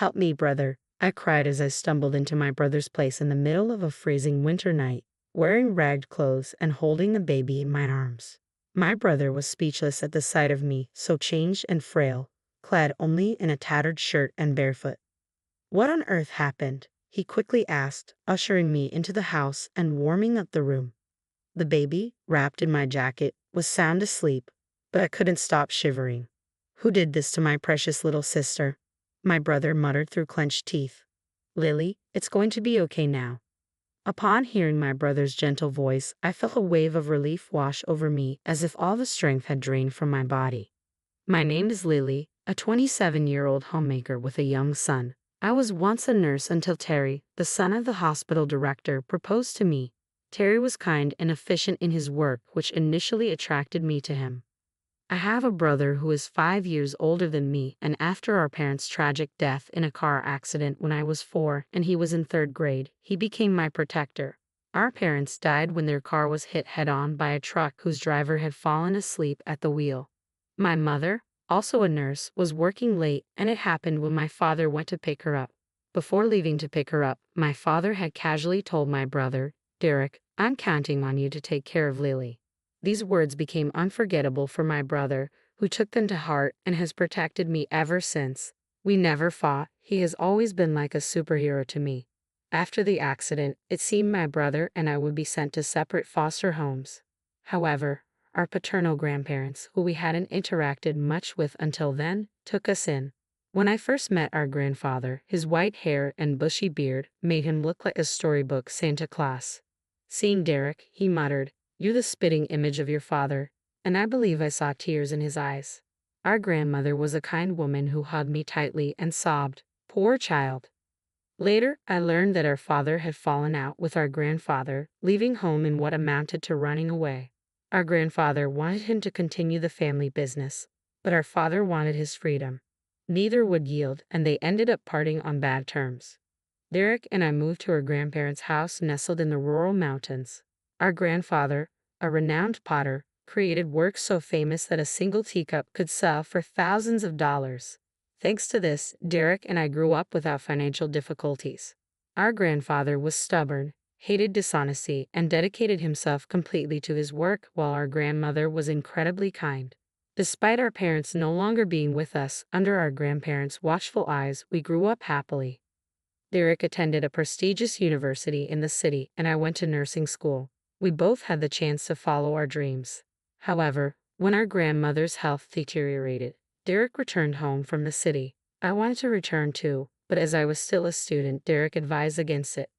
Help me, brother, I cried as I stumbled into my brother's place in the middle of a freezing winter night, wearing ragged clothes and holding a baby in my arms. My brother was speechless at the sight of me, so changed and frail, clad only in a tattered shirt and barefoot. What on earth happened? He quickly asked, ushering me into the house and warming up the room. The baby, wrapped in my jacket, was sound asleep, but I couldn't stop shivering. Who did this to my precious little sister? My brother muttered through clenched teeth. Lily, it's going to be okay now. Upon hearing my brother's gentle voice, I felt a wave of relief wash over me as if all the strength had drained from my body. My name is Lily, a 27-year-old homemaker with a young son. I was once a nurse until Terry, the son of the hospital director, proposed to me. Terry was kind and efficient in his work, which initially attracted me to him. I have a brother who is 5 years older than me, and after our parents' tragic death in a car accident when I was 4 and he was in 3rd grade, he became my protector. Our parents died when their car was hit head-on by a truck whose driver had fallen asleep at the wheel. My mother, also a nurse, was working late, and it happened when my father went to pick her up. Before leaving to pick her up, my father had casually told my brother, Derek, I'm counting on you to take care of Lily. These words became unforgettable for my brother, who took them to heart and has protected me ever since. We never fought. He has always been like a superhero to me. After the accident, it seemed my brother and I would be sent to separate foster homes. However, our paternal grandparents, who we hadn't interacted much with until then, took us in. When I first met our grandfather, his white hair and bushy beard made him look like a storybook Santa Claus. Seeing Derek, he muttered, "You're the spitting image of your father," and I believe I saw tears in his eyes. Our grandmother was a kind woman who hugged me tightly and sobbed, "Poor child." Later, I learned that our father had fallen out with our grandfather, leaving home in what amounted to running away. Our grandfather wanted him to continue the family business, but our father wanted his freedom. Neither would yield, and they ended up parting on bad terms. Derek and I moved to our grandparents' house nestled in the rural mountains. Our grandfather, a renowned potter, created works so famous that a single teacup could sell for thousands of dollars. Thanks to this, Derek and I grew up without financial difficulties. Our grandfather was stubborn, hated dishonesty, and dedicated himself completely to his work, while our grandmother was incredibly kind. Despite our parents no longer being with us, under our grandparents' watchful eyes, we grew up happily. Derek attended a prestigious university in the city, and I went to nursing school. We both had the chance to follow our dreams. However, when our grandmother's health deteriorated, Derek returned home from the city. I wanted to return too, but as I was still a student, Derek advised against it.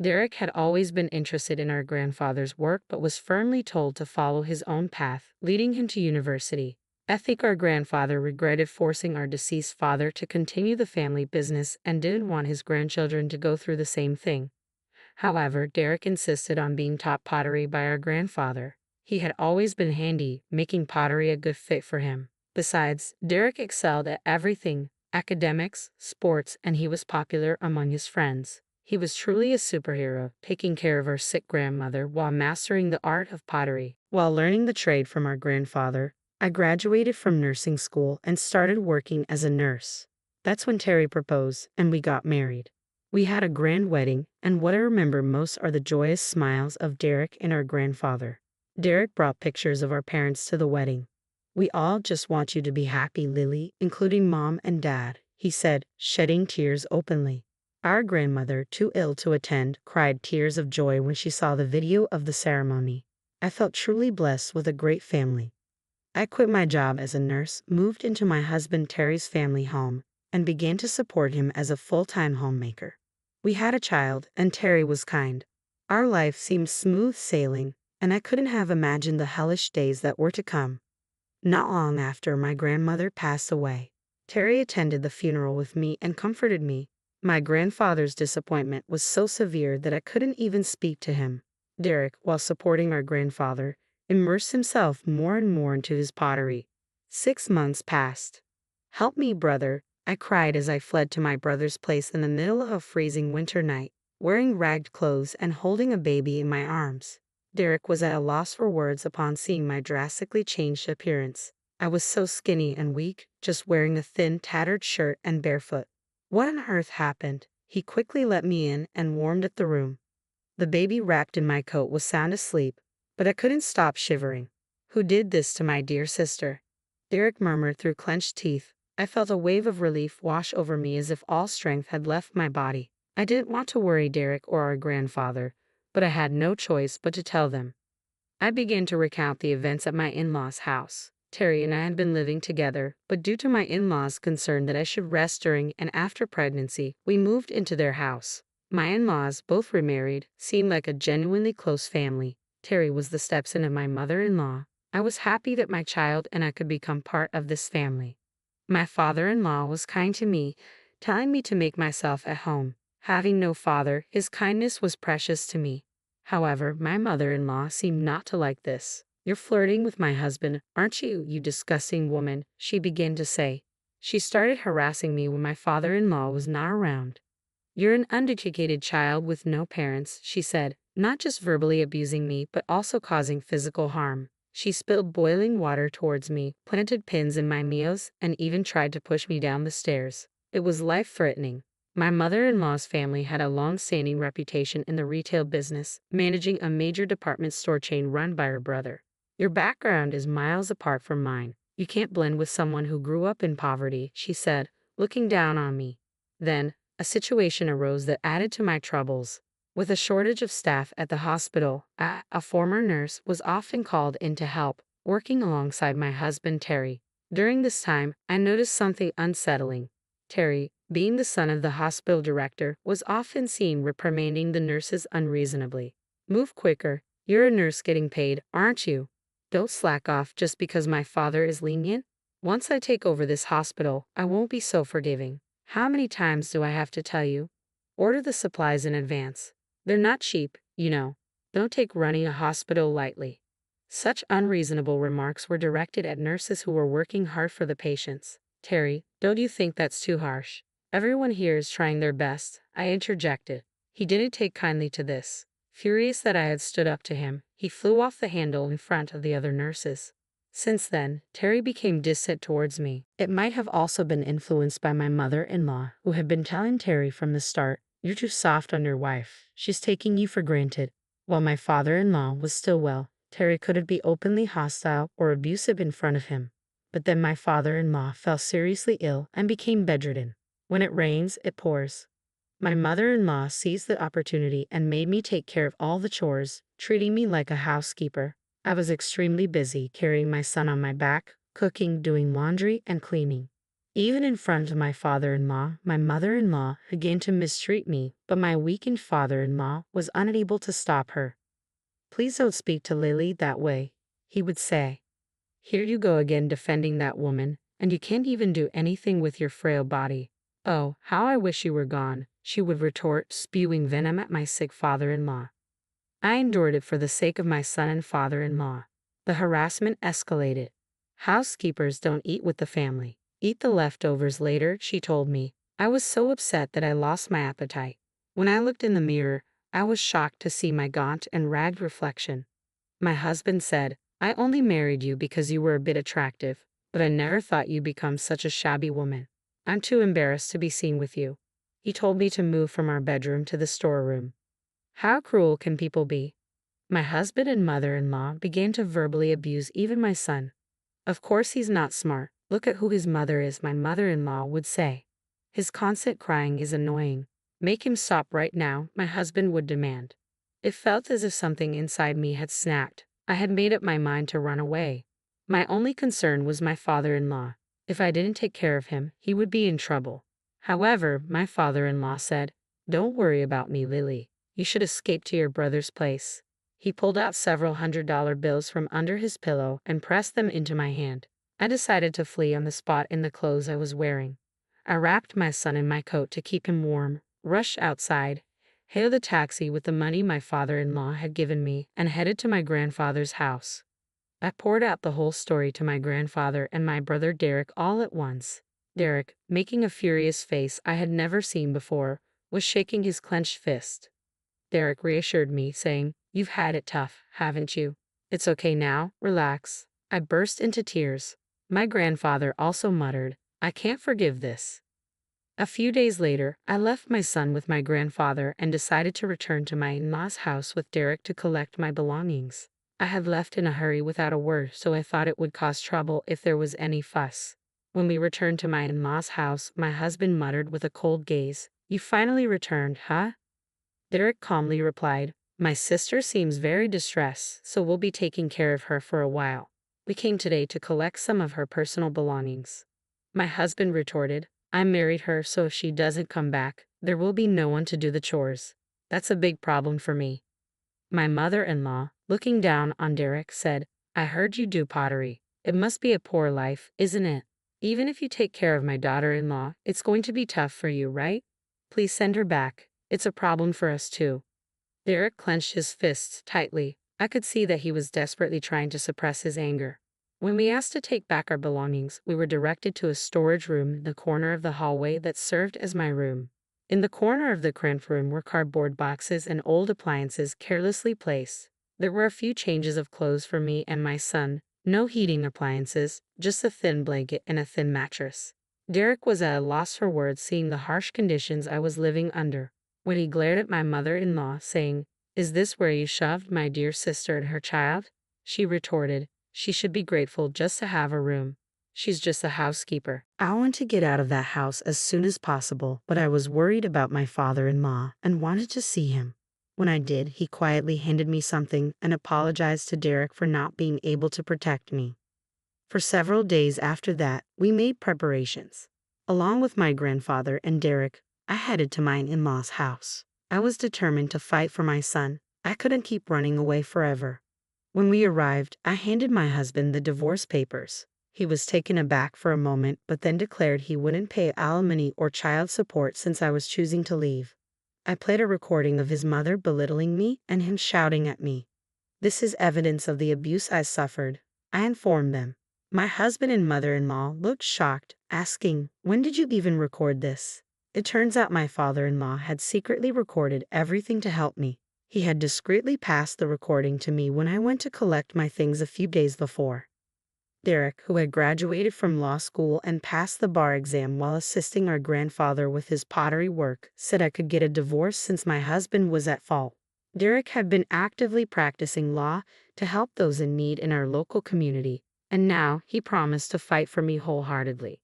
Derek had always been interested in our grandfather's work but was firmly told to follow his own path, leading him to university. I think our grandfather regretted forcing our deceased father to continue the family business and didn't want his grandchildren to go through the same thing. However, Derek insisted on being taught pottery by our grandfather. He had always been handy, making pottery a good fit for him. Besides, Derek excelled at everything: academics, sports, and he was popular among his friends. He was truly a superhero, taking care of our sick grandmother while mastering the art of pottery. While learning the trade from our grandfather, I graduated from nursing school and started working as a nurse. That's when Terry proposed, and we got married. We had a grand wedding, and what I remember most are the joyous smiles of Derek and our grandfather. Derek brought pictures of our parents to the wedding. "We all just want you to be happy, Lily, including Mom and Dad," he said, shedding tears openly. Our grandmother, too ill to attend, cried tears of joy when she saw the video of the ceremony. I felt truly blessed with a great family. I quit my job as a nurse, moved into my husband Terry's family home, and began to support him as a full-time homemaker. We had a child, and Terry was kind. Our life seemed smooth sailing, and I couldn't have imagined the hellish days that were to come. Not long after my grandmother passed away, Terry attended the funeral with me and comforted me. My grandfather's disappointment was so severe that I couldn't even speak to him. Derek, while supporting our grandfather, immersed himself more and more into his pottery. 6 months passed. "Help me, brother," I cried as I fled to my brother's place in the middle of a freezing winter night, wearing ragged clothes and holding a baby in my arms. Derek was at a loss for words upon seeing my drastically changed appearance. I was so skinny and weak, just wearing a thin, tattered shirt and barefoot. What on earth happened? He quickly let me in and warmed up the room. The baby wrapped in my coat was sound asleep, but I couldn't stop shivering. Who did this to my dear sister? Derek murmured through clenched teeth. I felt a wave of relief wash over me as if all strength had left my body. I didn't want to worry Derek or our grandfather, but I had no choice but to tell them. I began to recount the events at my in-laws' house. Terry and I had been living together, but due to my in-laws' concern that I should rest during and after pregnancy, we moved into their house. My in-laws, both remarried, seemed like a genuinely close family. Terry was the stepson of my mother-in-law. I was happy that my child and I could become part of this family. My father-in-law was kind to me, telling me to make myself at home. Having no father, his kindness was precious to me. However, my mother-in-law seemed not to like this. "You're flirting with my husband, aren't you, you disgusting woman?" she began to say. She started harassing me when my father-in-law was not around. "You're an uneducated child with no parents," she said, not just verbally abusing me but also causing physical harm. She spilled boiling water towards me, planted pins in my meals, and even tried to push me down the stairs. It was life-threatening. My mother-in-law's family had a long-standing reputation in the retail business, managing a major department store chain run by her brother. "Your background is miles apart from mine. You can't blend with someone who grew up in poverty," she said, looking down on me. Then, a situation arose that added to my troubles. With a shortage of staff at the hospital, a former nurse was often called in to help, working alongside my husband Terry. During this time, I noticed something unsettling. Terry, being the son of the hospital director, was often seen reprimanding the nurses unreasonably. "Move quicker. You're a nurse getting paid, aren't you? Don't slack off just because my father is lenient. Once I take over this hospital, I won't be so forgiving. How many times do I have to tell you? Order the supplies in advance. They're not cheap, you know. Don't take running a hospital lightly." Such unreasonable remarks were directed at nurses who were working hard for the patients. "Terry, don't you think that's too harsh? Everyone here is trying their best," I interjected. He didn't take kindly to this. Furious that I had stood up to him, he flew off the handle in front of the other nurses. Since then, Terry became distant towards me. It might have also been influenced by my mother-in-law, who had been telling Terry from the start, "You're too soft on your wife. She's taking you for granted." While my father-in-law was still well, Terry couldn't be openly hostile or abusive in front of him. But then my father-in-law fell seriously ill and became bedridden. When it rains, it pours. My mother-in-law seized the opportunity and made me take care of all the chores, treating me like a housekeeper. I was extremely busy carrying my son on my back, cooking, doing laundry, and cleaning. Even in front of my father-in-law, my mother-in-law began to mistreat me, but my weakened father-in-law was unable to stop her. "Please don't speak to Lily that way," he would say. "Here you go again defending that woman, and you can't even do anything with your frail body." "Oh, how I wish you were gone," she would retort, spewing venom at my sick father-in-law. I endured it for the sake of my son and father-in-law. The harassment escalated. "Housekeepers don't eat with the family. Eat the leftovers later," she told me. I was so upset that I lost my appetite. When I looked in the mirror, I was shocked to see my gaunt and ragged reflection. My husband said, "I only married you because you were a bit attractive, but I never thought you'd become such a shabby woman. I'm too embarrassed to be seen with you." He told me to move from our bedroom to the storeroom. How cruel can people be? My husband and mother-in-law began to verbally abuse even my son. "Of course he's not smart. Look at who his mother is," my mother-in-law would say. "His constant crying is annoying. Make him stop right now," my husband would demand. It felt as if something inside me had snapped. I had made up my mind to run away. My only concern was my father-in-law. If I didn't take care of him, he would be in trouble. However, my father-in-law said, "Don't worry about me, Lily. You should escape to your brother's place." He pulled out several $100 bills from under his pillow and pressed them into my hand. I decided to flee on the spot in the clothes I was wearing. I wrapped my son in my coat to keep him warm, rushed outside, hailed a taxi with the money my father-in-law had given me, and headed to my grandfather's house. I poured out the whole story to my grandfather and my brother Derek all at once. Derek, making a furious face I had never seen before, was shaking his clenched fist. Derek reassured me, saying, "You've had it tough, haven't you? It's okay now, relax." I burst into tears. My grandfather also muttered, "I can't forgive this." A few days later, I left my son with my grandfather and decided to return to my in-laws' house with Derek to collect my belongings. I had left in a hurry without a word, so I thought it would cause trouble if there was any fuss. When we returned to my in-laws' house, my husband muttered with a cold gaze, "You finally returned, huh?" Derek calmly replied, "My sister seems very distressed, so we'll be taking care of her for a while. We came today to collect some of her personal belongings." My husband retorted, "I married her, so if she doesn't come back, there will be no one to do the chores. That's a big problem for me." My mother-in-law, looking down on Derek, said, "I heard you do pottery. It must be a poor life, isn't it? Even if you take care of my daughter-in-law, it's going to be tough for you, right? Please send her back. It's a problem for us too." Derek clenched his fists tightly. I could see that he was desperately trying to suppress his anger. When we asked to take back our belongings, we were directed to a storage room in the corner of the hallway that served as my room. In the corner of the cramped room were cardboard boxes and old appliances carelessly placed. There were a few changes of clothes for me and my son, no heating appliances, just a thin blanket and a thin mattress. Derek was at a loss for words, seeing the harsh conditions I was living under. When he glared at my mother-in-law, saying, "Is this where you shoved my dear sister and her child?" she retorted, "She should be grateful just to have a room. She's just a housekeeper." I wanted to get out of that house as soon as possible, but I was worried about my father-in-law and wanted to see him. When I did, he quietly handed me something and apologized to Derek for not being able to protect me. For several days after that, we made preparations. Along with my grandfather and Derek, I headed to my in-laws' house. I was determined to fight for my son. I couldn't keep running away forever. When we arrived, I handed my husband the divorce papers. He was taken aback for a moment, but then declared he wouldn't pay alimony or child support since I was choosing to leave. I played a recording of his mother belittling me and him shouting at me. "This is evidence of the abuse I suffered," I informed them. My husband and mother-in-law looked shocked, asking, "When did you even record this?" It turns out my father-in-law had secretly recorded everything to help me. He had discreetly passed the recording to me when I went to collect my things a few days before. Derek, who had graduated from law school and passed the bar exam while assisting our grandfather with his pottery work, said I could get a divorce since my husband was at fault. Derek had been actively practicing law to help those in need in our local community, and now he promised to fight for me wholeheartedly.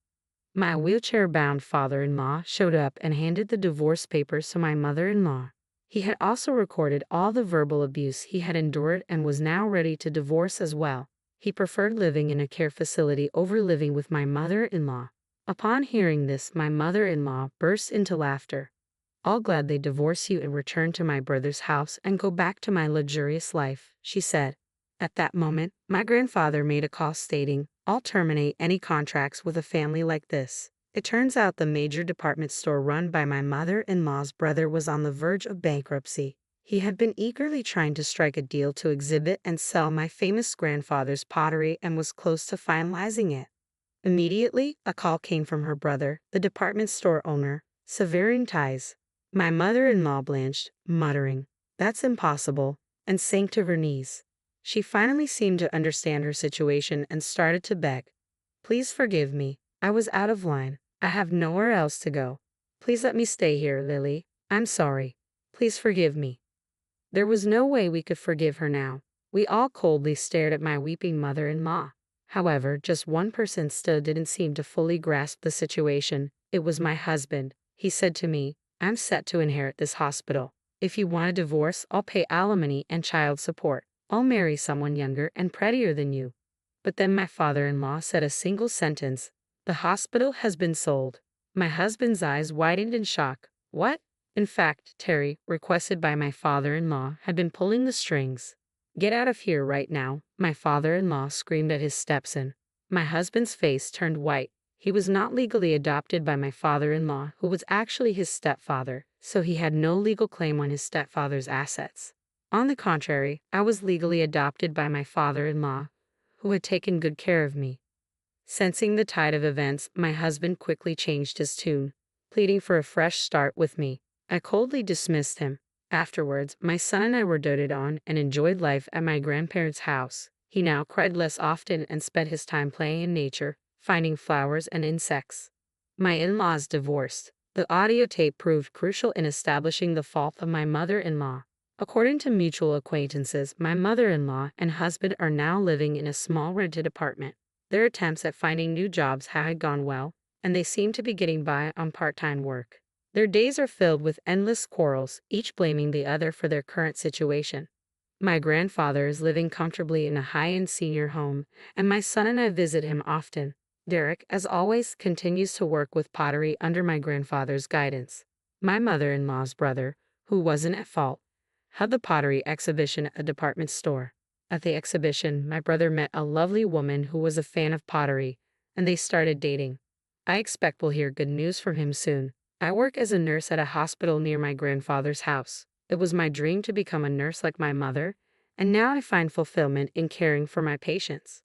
My wheelchair-bound father-in-law showed up and handed the divorce papers to my mother-in-law. He had also recorded all the verbal abuse he had endured and was now ready to divorce as well. He preferred living in a care facility over living with my mother-in-law. Upon hearing this, my mother-in-law burst into laughter. "I'll gladly divorce you and return to my brother's house and go back to my luxurious life," she said. At that moment, my grandfather made a call stating, "I'll terminate any contracts with a family like this." It turns out the major department store run by my mother-in-law's brother was on the verge of bankruptcy. He had been eagerly trying to strike a deal to exhibit and sell my famous grandfather's pottery and was close to finalizing it. Immediately, a call came from her brother, the department store owner, severing ties. My mother-in-law blanched, muttering, "That's impossible," and sank to her knees. She finally seemed to understand her situation and started to beg. "Please forgive me. I was out of line. I have nowhere else to go. Please let me stay here, Lily. I'm sorry. Please forgive me." There was no way we could forgive her now. We all coldly stared at my weeping mother-in-law. However, just one person still didn't seem to fully grasp the situation. It was my husband. He said to me, "I'm set to inherit this hospital. If you want a divorce, I'll pay alimony and child support. I'll marry someone younger and prettier than you." But then my father-in-law said a single sentence, "The hospital has been sold." My husband's eyes widened in shock. What? In fact, Terry, requested by my father-in-law, had been pulling the strings. "Get out of here right now," my father-in-law screamed at his stepson. My husband's face turned white. He was not legally adopted by my father-in-law, who was actually his stepfather, so he had no legal claim on his stepfather's assets. On the contrary, I was legally adopted by my father-in-law, who had taken good care of me. Sensing the tide of events, my husband quickly changed his tune, pleading for a fresh start with me. I coldly dismissed him. Afterwards, my son and I were doted on and enjoyed life at my grandparents' house. He now cried less often and spent his time playing in nature, finding flowers and insects. My in-laws divorced. The audio tape proved crucial in establishing the fault of my mother-in-law. According to mutual acquaintances, my mother-in-law and husband are now living in a small rented apartment. Their attempts at finding new jobs had gone well, and they seem to be getting by on part-time work. Their days are filled with endless quarrels, each blaming the other for their current situation. My grandfather is living comfortably in a high-end senior home, and my son and I visit him often. Derek, as always, continues to work with pottery under my grandfather's guidance. My mother-in-law's brother, who wasn't at fault, had the pottery exhibition at a department store. At the exhibition, my brother met a lovely woman who was a fan of pottery, and they started dating. I expect we'll hear good news from him soon. I work as a nurse at a hospital near my grandfather's house. It was my dream to become a nurse like my mother, and now I find fulfillment in caring for my patients.